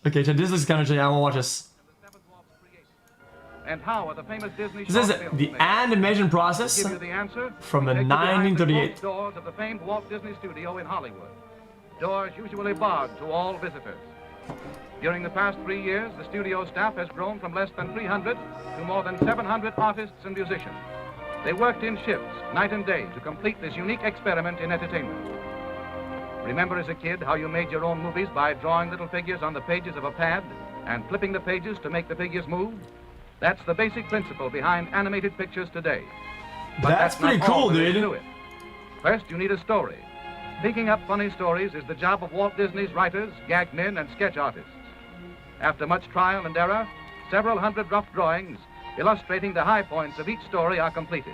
Okay, so this is kind of I want to watch this. And how are the famous Disney This is the animation process give you the answer. from Take you behind the 1938. closed doors of the famed Walt Disney Studio in Hollywood. Doors usually barred to all visitors. During the past 3 years, the studio staff has grown from less than 300 to more than 700 artists and musicians. They worked in shifts, night and day, to complete this unique experiment in entertainment. Remember as a kid how you made your own movies by drawing little figures on the pages of a pad and flipping the pages to make the figures move? That's the basic principle behind animated pictures today. But That's pretty not all cool, there is dude. to it. First, you need a story. Thinking up funny stories is the job of Walt Disney's writers, gag men, and sketch artists. After much trial and error, several hundred rough drawings illustrating the high points of each story are completed.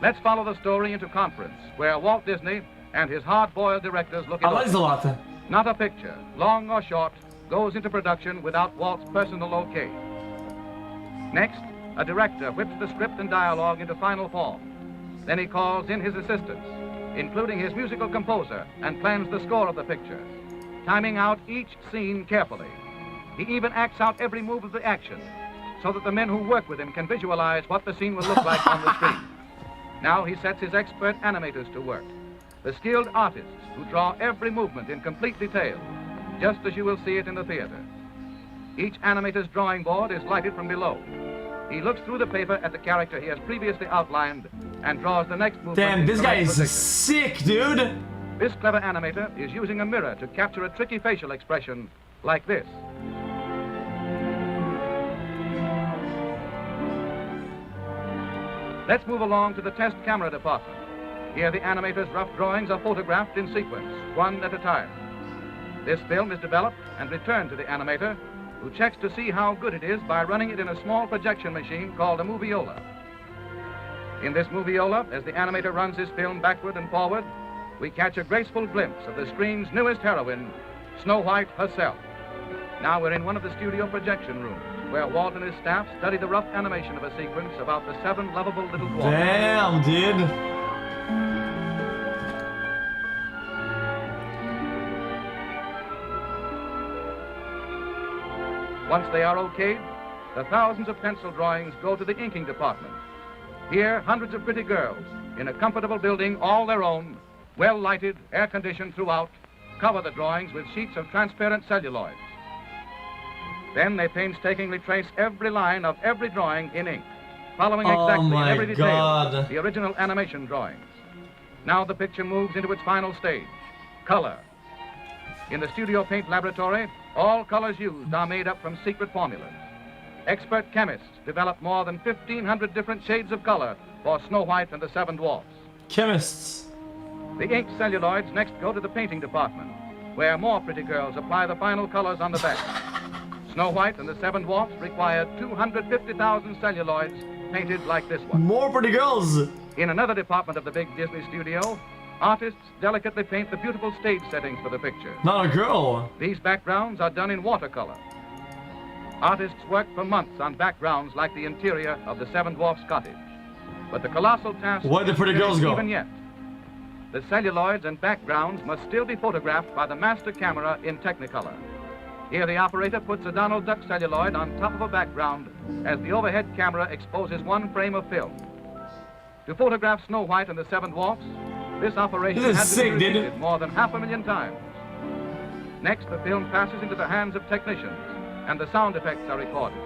Let's follow the story into conference, where Walt Disney and his hard-boiled directors look it I over. like this a lot. Not a picture, long or short, goes into production without Walt's personal okay. Next, a director whips the script and dialogue into final form. Then he calls in his assistants, including his musical composer, and plans the score of the picture, timing out each scene carefully. He even acts out every move of the action, so that the men who work with him can visualize what the scene will look like on the screen. Now he sets his expert animators to work, the skilled artists who draw every movement in complete detail, just as you will see it in the theater. Each animator's drawing board is lighted from below. He looks through the paper at the character he has previously outlined and draws the next movement. Damn, in this the guy right is position. sick, dude. This clever animator is using a mirror to capture a tricky facial expression like this. Let's move along to the test camera department. Here the animator's rough drawings are photographed in sequence, one at a time. This film is developed and returned to the animator, who checks to see how good it is by running it in a small projection machine called a moviola. In this moviola, as the animator runs his film backward and forward, we catch a graceful glimpse of the screen's newest heroine, Snow White herself. Now we're in one of the studio projection rooms, where Walt and his staff study the rough animation of a sequence about the 7 lovable little dwarfs. Damn, dude. Once they are okayed, the thousands of pencil drawings go to the inking department. Here, hundreds of pretty girls, in a comfortable building all their own, well lighted, air conditioned throughout, cover the drawings with sheets of transparent celluloid. Then they painstakingly trace every line of every drawing in ink, following exactly in every detail the original animation drawings. Now the picture moves into its final stage, color. In the studio paint laboratory, all colors used are made up from secret formulas. Expert chemists develop more than 1,500 different shades of color for Snow White and the 7 Dwarfs. Chemists. The inked celluloids next go to the painting department, where more pretty girls apply the final colors on the back. Snow White and the 7 Dwarfs required 250,000 celluloids painted like this one. More pretty girls. In another department of the big Disney studio, artists delicately paint the beautiful stage settings for the picture. Not a girl. These backgrounds are done in watercolor. Artists work for months on backgrounds like the interior of the 7 Dwarfs' cottage. But the colossal task Where did pretty girls go? even yet. The celluloids and backgrounds must still be photographed by the master camera in Technicolor. Here the operator puts a Donald Duck celluloid on top of a background as the overhead camera exposes one frame of film. To photograph Snow White and the 7 Dwarfs, this operation This is has sick, been dude. repeated more than 500,000 times. Next, the film passes into the hands of technicians, and the sound effects are recorded.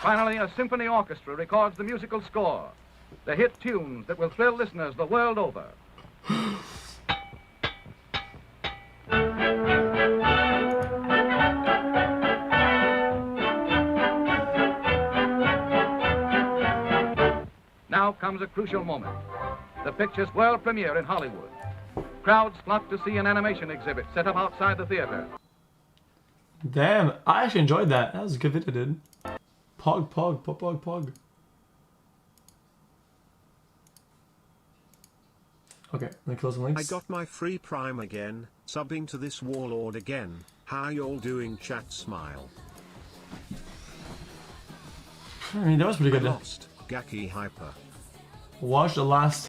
Finally, a symphony orchestra records the musical score, the hit tunes that will thrill listeners the world over. Now comes a crucial moment, the picture's world premiere in Hollywood. Crowds flock to see an animation exhibit set up outside the theater. Damn, I actually enjoyed that. That was a good video, dude. Pog, pog, pog, pog, pog. Okay, let me close some links. I got my free prime again, subbing to this warlord again. How y'all doing, chat? Smile. I mean, that was pretty I good. lost. Gaki hyper. Watch the last